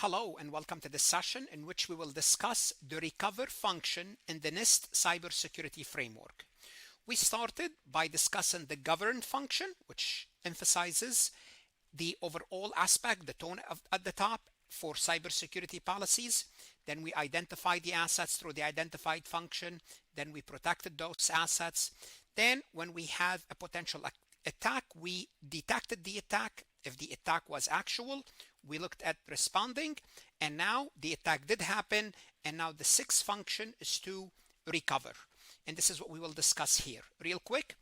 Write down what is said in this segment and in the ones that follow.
Hello and welcome to this session in which we will discuss the recover function in the NIST Cybersecurity Framework. We started by discussing the govern function, which emphasizes the overall aspect, the tone at the top for cybersecurity policies. Then we identified the assets through the identified function. Then we protected those assets. Then when we had a potential attack, we detected the attack. If the attack was actual, we looked at responding, and now the attack did happen, and now the sixth function is to recover. And this is what we will discuss here. Real quick,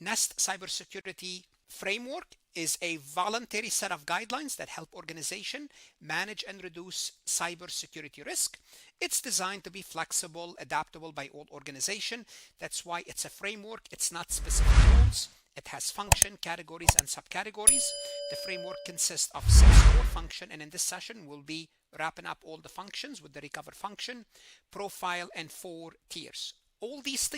NIST Cybersecurity Framework is a voluntary set of guidelines that help organizations manage and reduce cybersecurity risk. It's designed to be flexible, adaptable by all organizations. That's why it's a framework. It's not specific rules. It has function, categories, and subcategories. The framework consists of 6 core functions, and in this session, we'll be wrapping up all the functions with the recover function, profile, and 4 tiers. All these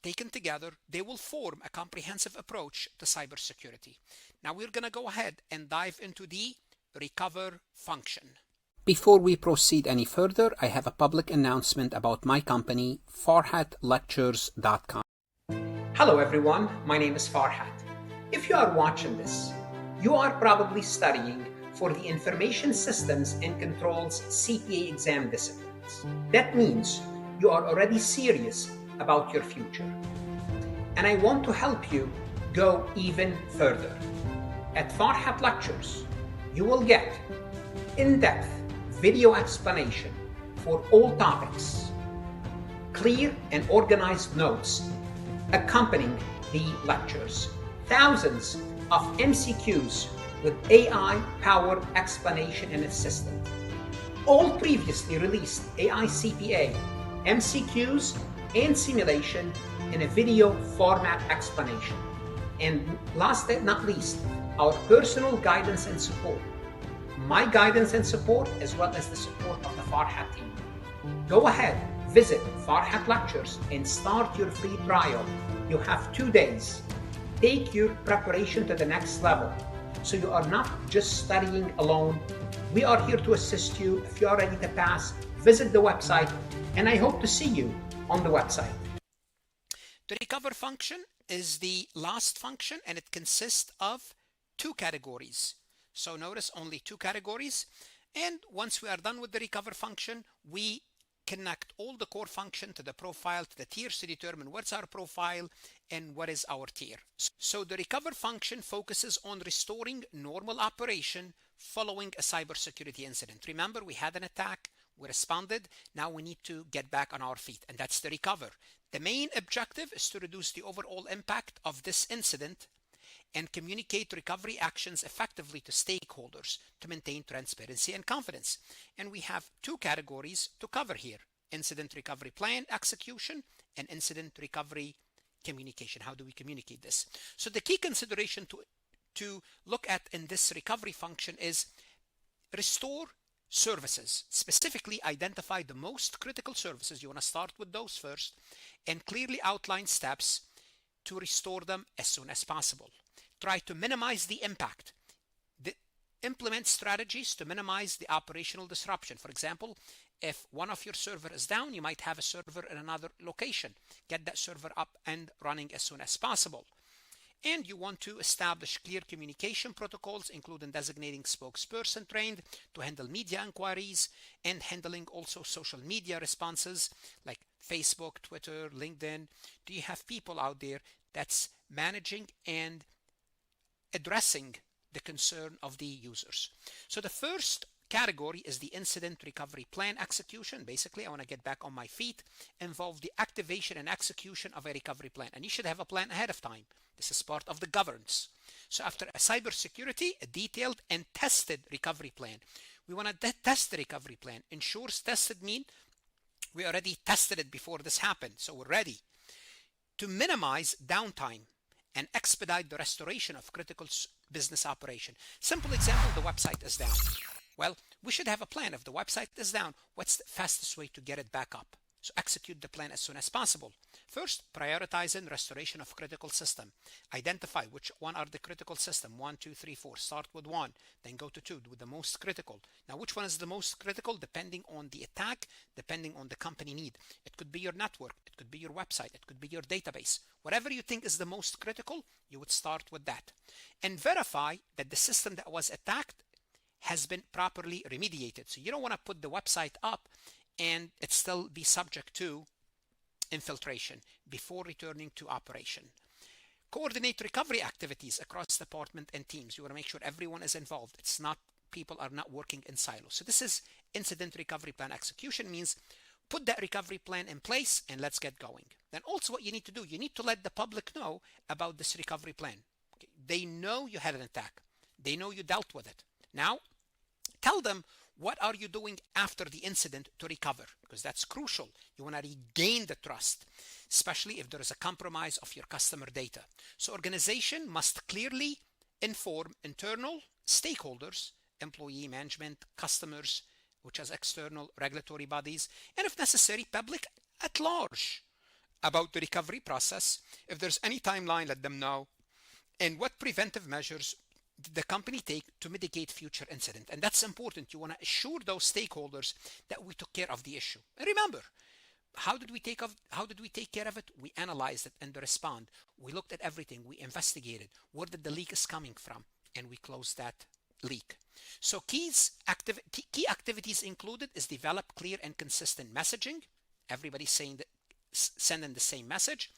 taken together, they will form a comprehensive approach to cybersecurity. Now we're going to go ahead and dive into the recover function. Before we proceed any further, I have a public announcement about my company, FarhatLectures.com. Hello everyone, my name is Farhat. If you are watching this, you are probably studying for the Information Systems and Controls CPA Exam disciplines. That means you are already serious about your future. And I want to help you go even further. At Farhat Lectures, you will get in-depth video explanation for all topics, clear and organized notes accompanying the lectures, thousands of MCQs with AI-powered explanation and assistance, all previously released AI CPA, MCQs, and simulation in a video format explanation. And last but not least, our personal guidance and support. My guidance and support, as well as the support of the Farhat team. Go ahead, visit Farhat Lectures and start your free trial. You have 2 days. Take your preparation to the next level, so you are not just studying alone. We are here to assist you. If you are ready to pass, visit the website, and I hope to see you on the website. The recover function is the last function, and it consists of 2 categories. So notice only 2 categories. And once we are done with the recover function, we connect all the core function to the profile, to the tiers to determine what's our profile and what is our tier. So the recover function focuses on restoring normal operation following a cybersecurity incident. Remember, we had an attack, we responded, now we need to get back on our feet, and that's the recover. The main objective is to reduce the overall impact of this incident and communicate recovery actions effectively to stakeholders to maintain transparency and confidence. And we have 2 categories to cover here: incident recovery plan execution and incident recovery communication. How do we communicate this? So the key consideration to look at in this recovery function is restore services. Specifically identify the most critical services. You want to start with those first and clearly outline steps to restore them as soon as possible. Try to minimize the impact. Implement strategies to minimize the operational disruption. For example, if one of your server is down, you might have a server in another location. Get that server up and running as soon as possible. And you want to establish clear communication protocols, including designating spokesperson trained to handle media inquiries and handling also social media responses like Facebook, Twitter, LinkedIn. Do you have people out there that's managing and addressing the concern of the users? So the first category is the incident recovery plan execution. Basically, I want to get back on my feet, involve the activation and execution of a recovery plan. And you should have a plan ahead of time. This is part of the governance. So after a cybersecurity, a detailed and tested recovery plan. We want to test the recovery plan. Ensures tested mean we already tested it before this happened, so we're ready. To minimize downtime and expedite the restoration of critical business operation. Simple example, the website is down. Well, we should have a plan. If the website is down, what's the fastest way to get it back up? So execute the plan as soon as possible. First, prioritizing restoration of critical system. Identify which one are the critical system. 1, 2, 3, 4. Start with 1, then go to 2 with the most critical. Now, which one is the most critical? Depending on the attack, depending on the company need. It could be your network, it could be your website, it could be your database. Whatever you think is the most critical, you would start with that. And verify that the system that was attacked has been properly remediated. So you don't want to put the website up and it still be subject to infiltration before returning to operation. Coordinate recovery activities across department and teams. You want to make sure everyone is involved. It's not, people are not working in silos. So this is incident recovery plan execution, means put that recovery plan in place and let's get going. Then also what you need to do, you need to let the public know about this recovery plan. Okay. They know you had an attack. They know you dealt with it. Now, tell them what are you doing after the incident to recover, because that's crucial. You want to regain the trust, especially if there is a compromise of your customer data. So organization must clearly inform internal stakeholders, employee management, customers, which is external regulatory bodies, and if necessary, public at large about the recovery process. If there's any timeline, let them know. And what preventive measures did the company take to mitigate future incident? And that's important. You want to assure those stakeholders that we took care of the issue. And remember, how did we take care of it? We analyzed it and respond. We looked at everything. We investigated. Where did the leak is coming from? And we closed that leak. So key activities included is develop clear and consistent messaging. Everybody's saying that, sending the same message.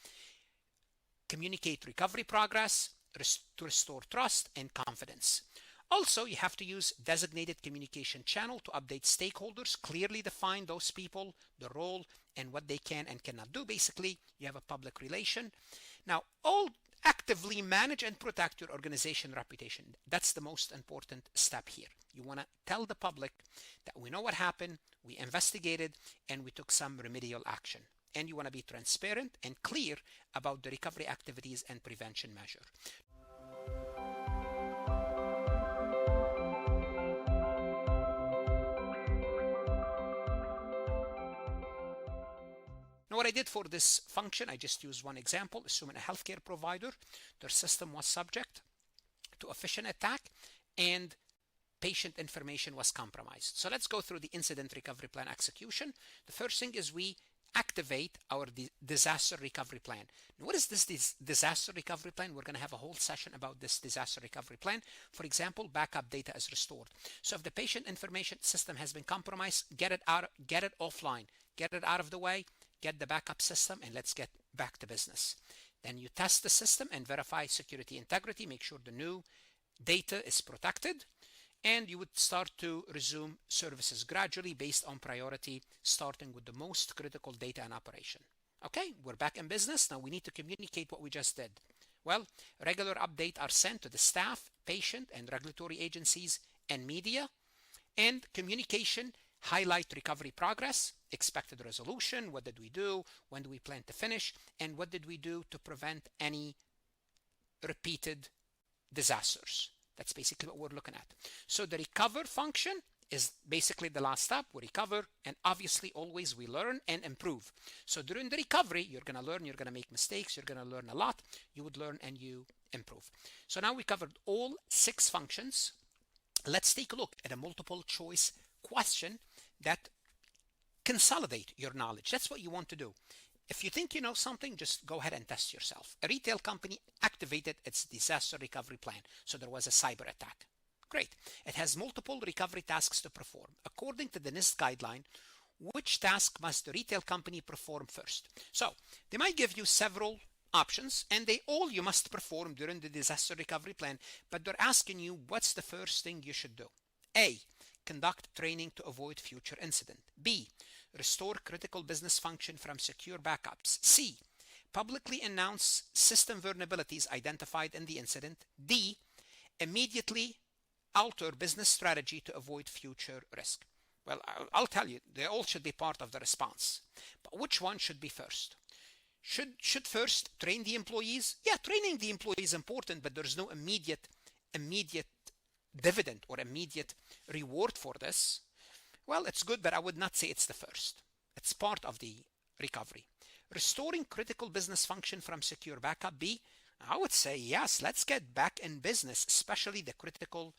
Communicate recovery progress to restore trust and confidence. Also, you have to use designated communication channel to update stakeholders, clearly define those people, the role, and what they can and cannot do. Basically, you have a public relation. Now, all actively manage and protect your organization reputation. That's the most important step here. You want to tell the public that we know what happened, we investigated, and we took some remedial action. And you want to be transparent and clear about the recovery activities and prevention measure. Now, what I did for this function, I just used one example. Assuming a healthcare provider, their system was subject to a phishing attack and patient information was compromised. So let's go through the incident recovery plan execution. The first thing is we activate our disaster recovery plan. Now, what is this disaster recovery plan? We're going to have a whole session about this disaster recovery plan. For example, backup data is restored. So if the patient information system has been compromised, get it offline, get it out of the way, get the backup system, and let's get back to business. Then you test the system and verify security integrity, make sure the new data is protected, and you would start to resume services gradually based on priority, starting with the most critical data and operation. Okay, we're back in business. Now we need to communicate what we just did. Well, regular updates are sent to the staff, patient, and regulatory agencies and media. And communication, highlight recovery progress, expected resolution, what did we do, when do we plan to finish, and what did we do to prevent any repeated disasters. That's basically what we're looking at. So the recover function is basically the last step. We recover, and obviously always we learn and improve. So during the recovery, you're going to learn, you're going to make mistakes, you're going to learn a lot, you would learn and you improve. So now we covered all 6 functions. Let's take a look at a multiple choice question that consolidate your knowledge. That's what you want to do. If you think you know something, just go ahead and test yourself. A retail company activated its disaster recovery plan. So there was a cyber attack. Great. It has multiple recovery tasks to perform. According to the NIST guideline, which task must the retail company perform first? So they might give you several options, and you must perform during the disaster recovery plan, but they're asking you what's the first thing you should do. A, conduct training to avoid future incident. B, restore critical business function from secure backups. C, publicly announce system vulnerabilities identified in the incident. D, immediately alter business strategy to avoid future risk. Well, I'll tell you, they all should be part of the response. But which one should be first? Should first train the employees? Yeah, training the employees is important, but there's no immediate dividend or immediate reward for this. Well, it's good, but I would not say it's the first. It's part of the recovery. Restoring critical business function from secure backup. B, I would say yes, let's get back in business, especially the critical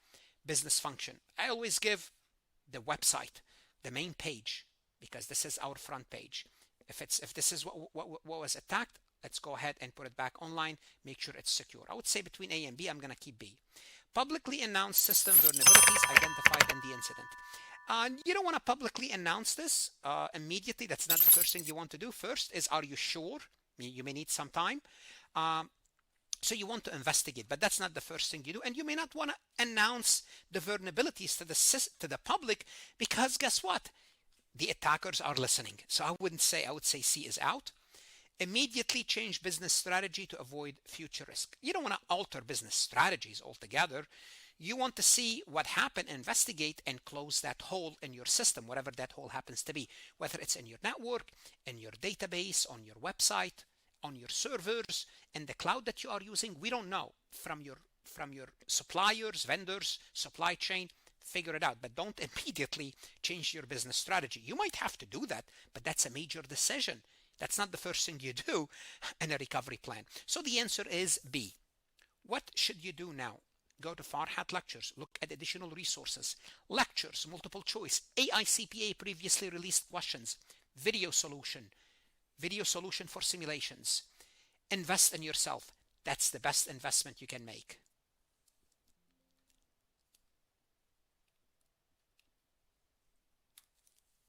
business function. I always give the website, the main page, because this is our front page. If this is what was attacked, let's go ahead and put it back online, make sure it's secure. I would say between A and B, I'm going to keep B. Publicly announced system vulnerabilities identified in the incident. You don't want to publicly announce this immediately. That's not the first thing you want to do. First is, are you sure? You may need some time. So you want to investigate, but that's not the first thing you do. And you may not want to announce the vulnerabilities to the public, because guess what? The attackers are listening. So I would say C is out. Immediately change business strategy to avoid future risk. You don't want to alter business strategies altogether. You want to see what happened, investigate, and close that hole in your system, whatever that hole happens to be, whether it's in your network, in your database, on your website, on your servers, in the cloud that you are using. We don't know. From your suppliers, vendors, supply chain, figure it out, but don't immediately change your business strategy. You might have to do that, but that's a major decision. That's not the first thing you do in a recovery plan. So the answer is B. What should you do now? Go to Farhat lectures, look at additional resources, lectures, multiple choice, AICPA previously released questions, video solution for simulations. Invest in yourself. That's the best investment you can make.